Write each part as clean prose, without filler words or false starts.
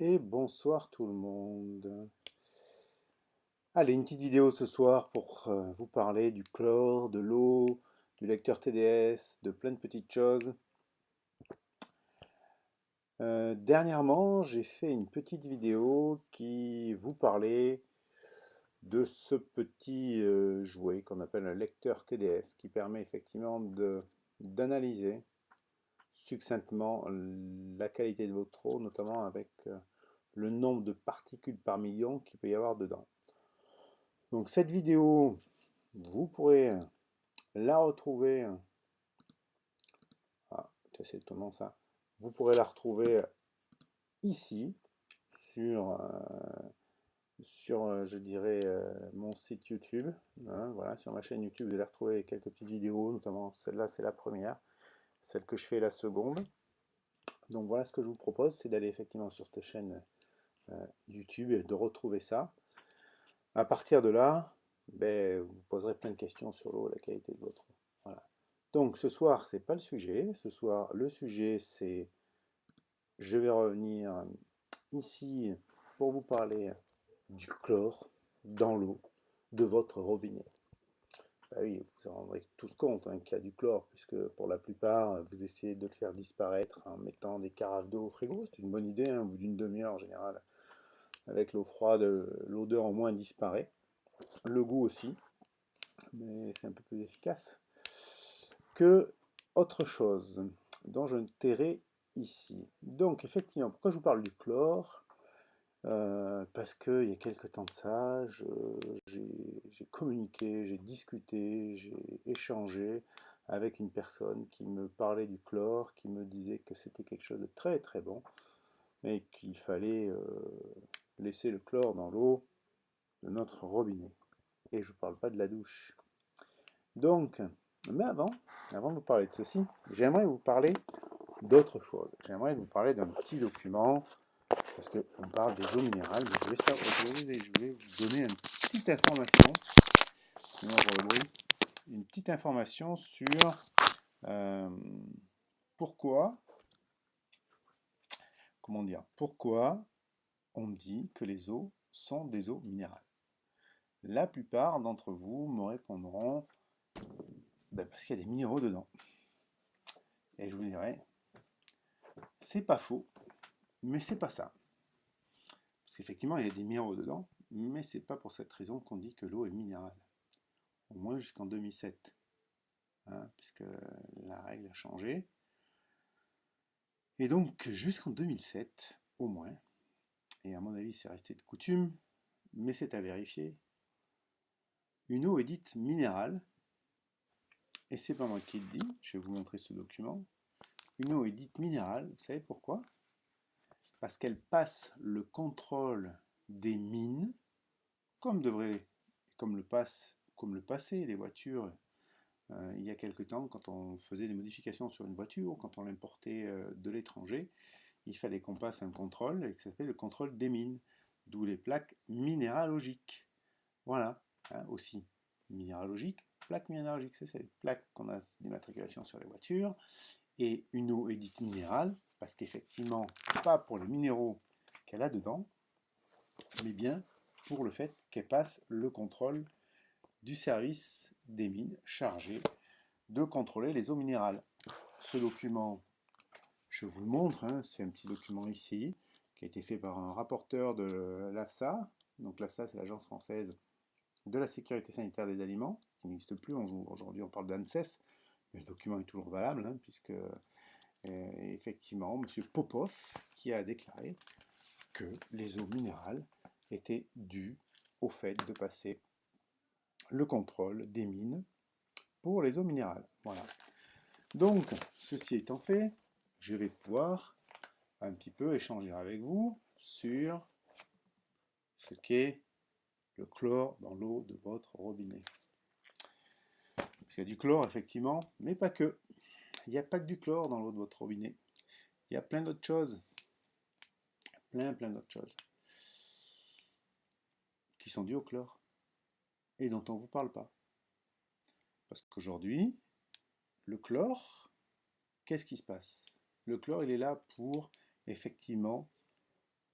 Et bonsoir tout le monde. Allez, une petite vidéo ce soir pour vous parler du chlore, de l'eau, du lecteur TDS, de plein de petites choses. Dernièrement, j'ai fait une petite vidéo qui vous parlait de ce petit jouet qu'on appelle un lecteur TDS qui permet effectivement d'analyser succinctement la qualité de votre eau, notamment avec le nombre de particules par million qu'il peut y avoir dedans. Donc cette vidéo, vous pourrez la retrouver. Ah, c'est étonnant ça. Vous pourrez la retrouver ici sur je dirais, mon site YouTube. Hein, voilà, sur ma chaîne YouTube, vous allez retrouver quelques petites vidéos, notamment celle-là, c'est la première. Celle que je fais la seconde. Donc voilà ce que je vous propose, c'est d'aller effectivement sur cette chaîne YouTube et de retrouver ça. À partir de là, ben, vous poserez plein de questions sur l'eau, la qualité de votre eau. Voilà. Donc ce soir, c'est pas le sujet. Ce soir, le sujet, c'est je vais revenir ici pour vous parler du chlore dans l'eau de votre robinet. Bah oui, vous en rendrez tous compte hein, qu'il y a du chlore, puisque pour la plupart, vous essayez de le faire disparaître en mettant des carafes d'eau au frigo. C'est une bonne idée, hein, au bout d'une demi-heure en général. Avec l'eau froide, l'odeur au moins disparaît. Le goût aussi, mais c'est un peu plus efficace que autre chose dont je ne tairai ici. Donc effectivement, pourquoi je vous parle du chlore? Parce qu'il y a quelques temps de ça, j'ai communiqué, j'ai discuté, j'ai échangé avec une personne qui me parlait du chlore, qui me disait que c'était quelque chose de très très bon, et qu'il fallait laisser le chlore dans l'eau de notre robinet. Et je ne parle pas de la douche. Donc, mais avant de vous parler de ceci, j'aimerais vous parler d'autre chose. J'aimerais vous parler d'un petit document, parce qu'on parle des eaux minérales. Je vais vous donner une petite information sur euh, pourquoi, comment dire, pourquoi on dit que les eaux sont des eaux minérales. La plupart d'entre vous me répondront ben parce qu'il y a des minéraux dedans. Et je vous dirai, c'est pas faux, mais c'est pas ça. Parce qu'effectivement, il y a des minéraux dedans, mais c'est pas pour cette raison qu'on dit que l'eau est minérale. Au moins jusqu'en 2007, hein, puisque la règle a changé. Et donc, jusqu'en 2007, au moins, et à mon avis, c'est resté de coutume, mais c'est à vérifier, une eau est dite minérale, et c'est pas moi qui le dis, je vais vous montrer ce document. Une eau est dite minérale, vous savez pourquoi? Parce qu'elle passe le contrôle des mines, comme devrait, comme le passaient les voitures il y a quelque temps, quand on faisait des modifications sur une voiture, quand on l'importait de l'étranger, il fallait qu'on passe un contrôle qui s'appelle le contrôle des mines, d'où les plaques minéralogiques. Voilà, hein, aussi. Minéralogique, plaque minéralogique, c'est les plaques qu'on a d'immatriculation sur les voitures. Et une eau est dite minérale, parce qu'effectivement, pas pour les minéraux qu'elle a dedans, mais bien pour le fait qu'elle passe le contrôle du service des mines chargé de contrôler les eaux minérales. Ce document, je vous le montre, hein, c'est un petit document ici, qui a été fait par un rapporteur de l'AFSA. Donc l'AFSA, c'est l'Agence française de la sécurité sanitaire des aliments, qui n'existe plus, aujourd'hui on parle d'ANSES, mais le document est toujours valable, hein, puisque effectivement, M. Popov, qui a déclaré que les eaux minérales étaient dues au fait de passer le contrôle des mines pour les eaux minérales. Voilà. Donc, ceci étant fait, je vais pouvoir un petit peu échanger avec vous sur ce qu'est le chlore dans l'eau de votre robinet. C'est du chlore, effectivement, mais pas que. Il n'y a pas que du chlore dans l'eau de votre robinet. Il y a plein d'autres choses. Plein d'autres choses. Qui sont dues au chlore. Et dont on ne vous parle pas. Parce qu'aujourd'hui, le chlore, qu'est-ce qui se passe? Le chlore, il est là pour, effectivement,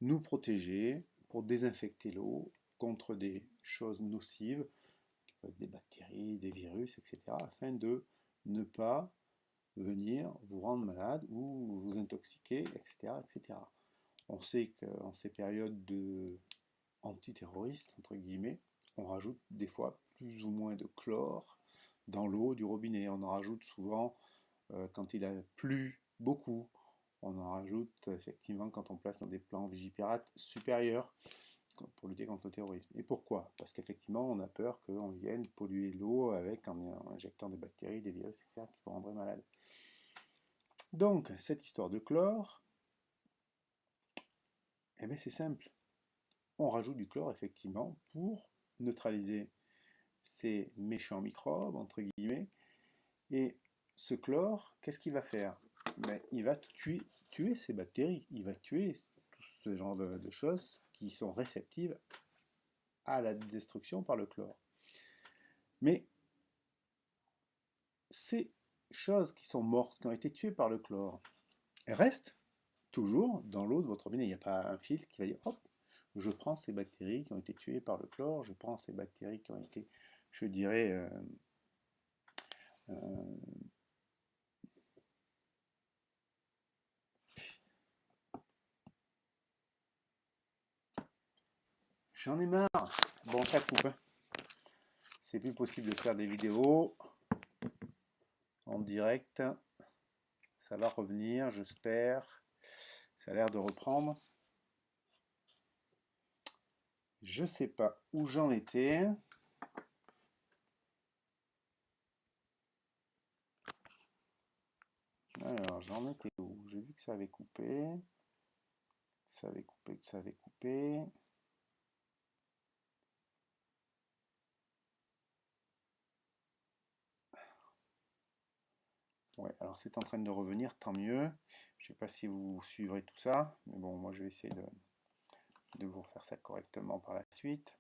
nous protéger, pour désinfecter l'eau contre des choses nocives, qui peuvent être des bactéries, des virus, etc., afin de ne pas venir vous rendre malade ou vous intoxiquer, etc., etc. On sait qu'en ces périodes de antiterroristes, entre guillemets, on rajoute des fois plus ou moins de chlore dans l'eau du robinet. On en rajoute souvent quand il a plu beaucoup. On en rajoute effectivement quand on place dans des plans Vigipirate supérieurs pour lutter contre le terrorisme. Et pourquoi? Parce qu'effectivement, on a peur qu'on vienne polluer l'eau en injectant des bactéries, des virus, etc., qui vous rendraient malade. Donc, cette histoire de chlore, eh bien, c'est simple. On rajoute du chlore, effectivement, pour neutraliser ces méchants microbes, entre guillemets. Et ce chlore, qu'est-ce qu'il va faire? Ben, il va tuer ces bactéries. Il va tuer tout ce genre de choses qui sont réceptives à la destruction par le chlore. Mais ces choses qui sont mortes, qui ont été tuées par le chlore, elles restent toujours dans l'eau de votre robinet. Il n'y a pas un filtre qui va dire, hop, je prends ces bactéries qui ont été tuées par le chlore, je prends ces bactéries qui ont été, je dirais, j'en ai marre. Bon, ça coupe. Hein. C'est plus possible de faire des vidéos en direct. Ça va revenir, j'espère. Ça a l'air de reprendre. Je sais pas où j'en étais. Alors, j'en étais où? J'ai vu que ça avait coupé. Ça avait coupé, que ça avait coupé. Ouais, alors c'est en train de revenir, tant mieux. Je sais pas si vous suivrez tout ça, mais bon, moi je vais essayer de vous refaire ça correctement par la suite.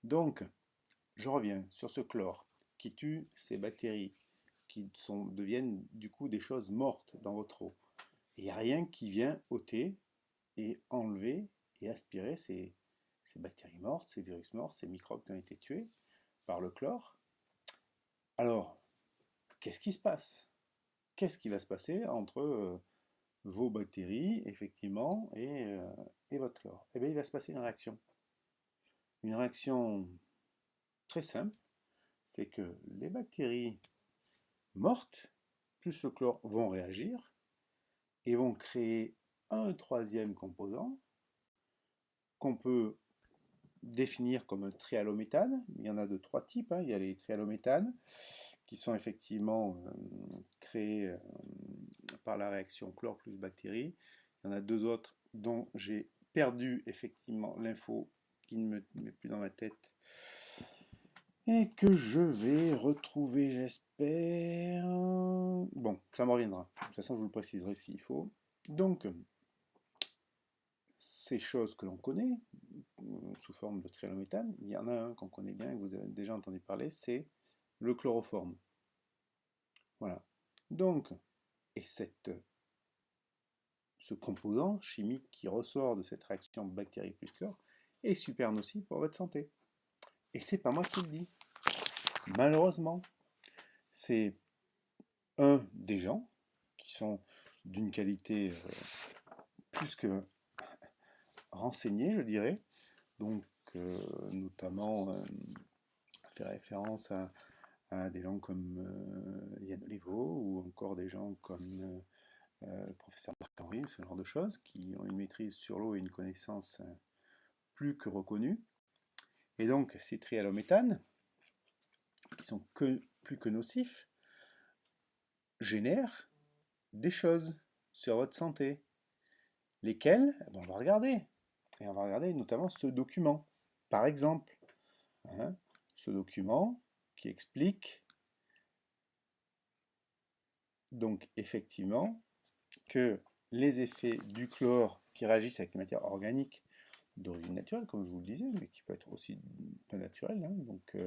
Donc, je reviens sur ce chlore qui tue ces bactéries deviennent du coup des choses mortes dans votre eau. Il n'y a rien qui vient ôter et enlever et aspirer ces bactéries mortes, ces virus morts, ces microbes qui ont été tués par le chlore. Alors, qu'est-ce qui se passe? Qu'est-ce qui va se passer entre vos bactéries, effectivement, et votre chlore? Eh bien, il va se passer une réaction. Une réaction très simple, c'est que les bactéries mortes, plus le chlore, vont réagir et vont créer un troisième composant qu'on peut définir comme un trialométhane. Il y en a de trois types. Hein. Il y a les trialométhanes qui sont effectivement créés par la réaction chlore plus bactérie. Il y en a deux autres dont j'ai perdu effectivement l'info qui ne me met plus dans ma tête et que je vais retrouver, j'espère. Bon, ça me reviendra. De toute façon, je vous le préciserai s'il faut. Donc, ces choses que l'on connaît, sous forme de trialométhane, il y en a un qu'on connaît bien, que vous avez déjà entendu parler, c'est le chloroforme. Voilà. Donc, et ce composant chimique qui ressort de cette réaction bactérie plus chlore est super nocif pour votre santé. Et c'est pas moi qui le dis. Malheureusement, c'est un des gens qui sont d'une qualité plus que renseignée, je dirais. Donc, notamment, fait référence à des gens comme Yann Oliveau ou encore des gens comme le professeur Marc-Henri, ce genre de choses, qui ont une maîtrise sur l'eau et une connaissance plus que reconnue. Et donc, ces trialométhanes, qui sont plus que nocifs, génèrent des choses sur votre santé. Lesquelles? On va regarder. Et on va regarder notamment ce document. Par exemple, hein, ce document qui explique donc effectivement que les effets du chlore qui réagissent avec les matières organiques d'origine naturelle, comme je vous le disais, mais qui peut être aussi pas naturelle, hein, donc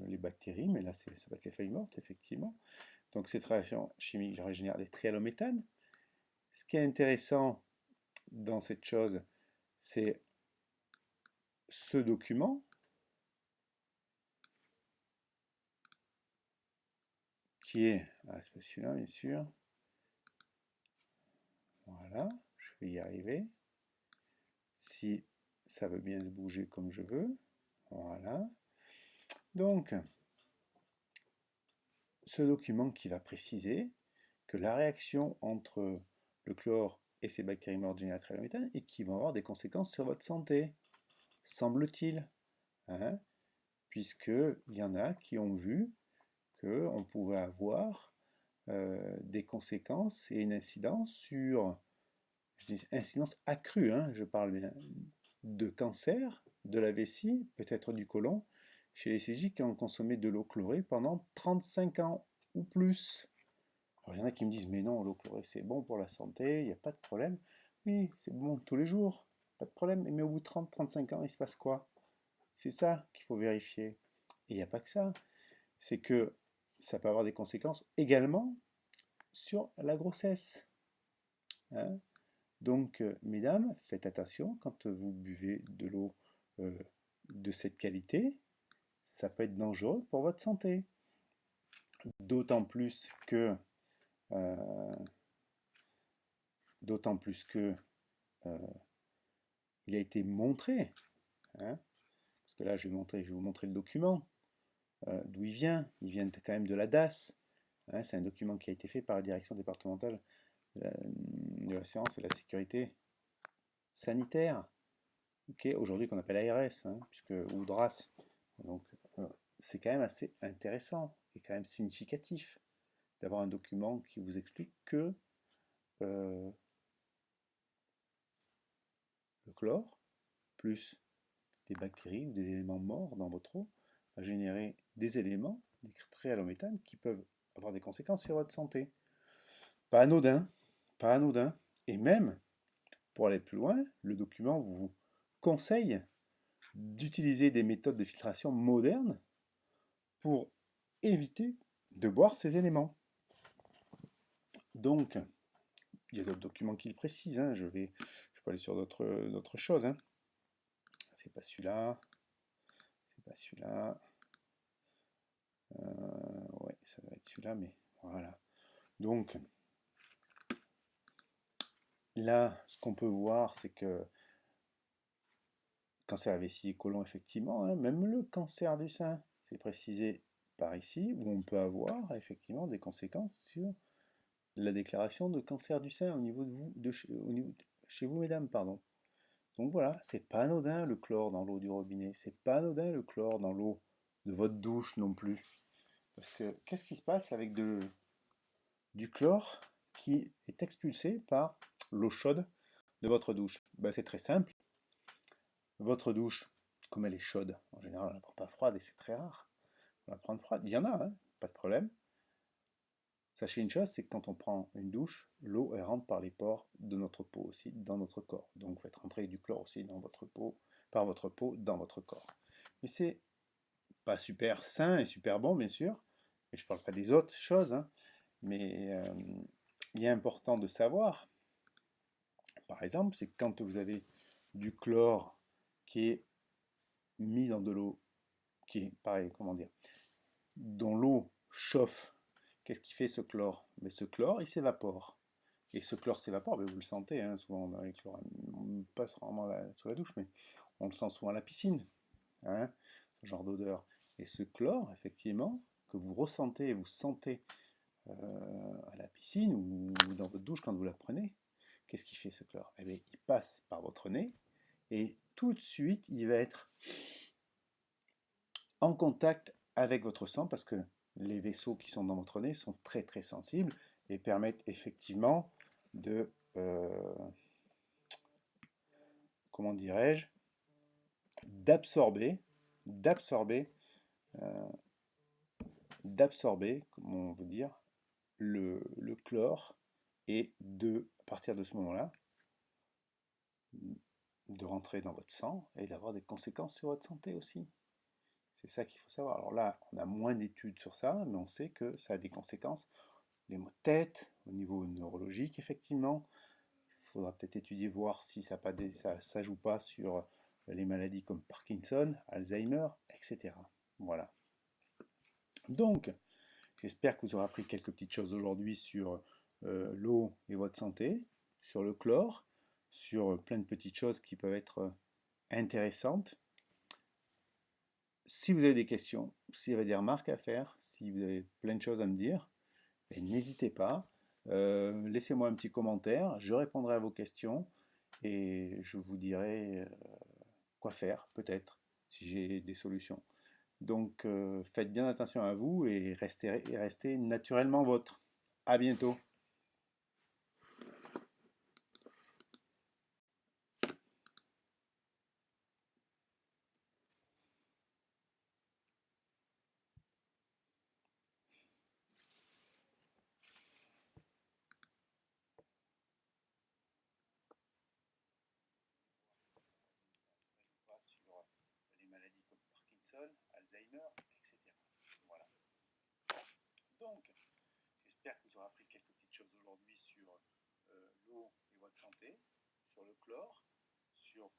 les bactéries, mais là ça va être les feuilles mortes, effectivement. Donc cette réaction chimique régénère des trialométhanes. Ce qui est intéressant, dans cette chose, c'est ce document qui est, c'est pas celui-là bien sûr, voilà, je vais y arriver, si ça veut bien se bouger comme je veux, voilà, donc ce document qui va préciser que la réaction entre le chlore et ces bactéries mortes génératrices de méthane et qui vont avoir des conséquences sur votre santé, semble-t-il, hein, puisqu'il y en a qui ont vu qu'on pouvait avoir des conséquences et une incidence sur, je dis incidence accrue, hein, je parle bien, de cancer, de la vessie, peut-être du côlon, chez les CJ qui ont consommé de l'eau chlorée pendant 35 ans ou plus. Alors, il y en a qui me disent, mais non, l'eau chlorée c'est bon pour la santé, il n'y a pas de problème. Oui, c'est bon tous les jours, pas de problème, mais au bout de 30-35 ans, il se passe quoi? C'est ça qu'il faut vérifier. Et il n'y a pas que ça, c'est que ça peut avoir des conséquences également sur la grossesse, hein. Donc, mesdames, faites attention quand vous buvez de l'eau euh, de cette qualité, ça peut être dangereux pour votre santé. D'autant plus que, euh, d'autant plus que euh, il a été montré, hein, parce que là je vais vous montrer le document, d'où il vient. Il vient quand même de la DAS. Hein, c'est un document qui a été fait par la direction départementale de la science et de la sécurité sanitaire, okay, aujourd'hui qu'on appelle ARS, hein, ou DRAS. Donc c'est quand même assez intéressant et quand même significatif d'avoir un document qui vous explique que le chlore, plus des bactéries ou des éléments morts dans votre eau, va générer des éléments, des trihallométhanes, qui peuvent avoir des conséquences sur votre santé. Pas anodin, pas anodin. Et même, pour aller plus loin, le document vous conseille d'utiliser des méthodes de filtration modernes pour éviter de boire ces éléments. Donc, il y a d'autres documents qui le précisent, hein. Je peux aller sur d'autres choses, hein. C'est pas celui-là, c'est pas celui-là. Ouais, ça va être celui-là, mais voilà. Donc, là, ce qu'on peut voir, c'est que cancer à vessie et côlon, effectivement, hein, même le cancer du sein, c'est précisé par ici, où on peut avoir effectivement des conséquences sur la déclaration de cancer du sein au niveau de vous, au niveau chez vous, mesdames, pardon. Donc voilà, c'est pas anodin le chlore dans l'eau du robinet, c'est pas anodin le chlore dans l'eau de votre douche non plus. Parce que qu'est-ce qui se passe avec du chlore qui est expulsé par l'eau chaude de votre douche? Ben, c'est très simple. Votre douche, comme elle est chaude, en général on ne la prend pas froide et c'est très rare. On la prend froide, il y en a, hein, pas de problème. Sachez une chose, c'est que quand on prend une douche, l'eau elle rentre par les pores de notre peau aussi, dans notre corps. Donc vous faites rentrer du chlore aussi dans votre peau, par votre peau, dans votre corps. Mais c'est pas super sain et super bon, bien sûr. Et je ne parle pas des autres choses, hein, mais il est important de savoir, par exemple, c'est que quand vous avez du chlore qui est mis dans de l'eau, qui est, pareil, comment dire, dont l'eau chauffe, qu'est-ce qui fait ce chlore? Mais ce chlore, il s'évapore. Et ce chlore s'évapore, mais vous le sentez, hein, souvent dans les chlores, on passe rarement sous la douche, mais on le sent souvent à la piscine, hein, ce genre d'odeur. Et ce chlore, effectivement, que vous ressentez et vous sentez à la piscine ou dans votre douche quand vous la prenez, qu'est-ce qui fait ce chlore? Eh bien, il passe par votre nez et tout de suite, il va être en contact avec votre sang parce que les vaisseaux qui sont dans votre nez sont très très sensibles et permettent effectivement de, comment dirais-je, d'absorber, d'absorber, euh, d'absorber, comment on veut dire, le chlore et à partir de ce moment-là, de rentrer dans votre sang et d'avoir des conséquences sur votre santé aussi. C'est ça qu'il faut savoir. Alors là, on a moins d'études sur ça, mais on sait que ça a des conséquences. Les maux de tête, au niveau neurologique, effectivement. faudra peut-être étudier, voir si ça ne joue pas sur les maladies comme Parkinson, Alzheimer, etc. Voilà. Donc, j'espère que vous aurez appris quelques petites choses aujourd'hui sur l'eau et votre santé, sur le chlore, sur plein de petites choses qui peuvent être intéressantes. Si vous avez des questions, si vous avez des remarques à faire, si vous avez plein de choses à me dire, n'hésitez pas. Laissez-moi un petit commentaire, je répondrai à vos questions et je vous dirai quoi faire, peut-être, si j'ai des solutions. Donc faites bien attention à vous et restez naturellement vôtre. À bientôt. Sur les maladies comme Parkinson, Alzheimer, etc. Voilà. Donc, j'espère que vous aurez appris quelques petites choses aujourd'hui sur l'eau et votre santé, sur le chlore, sur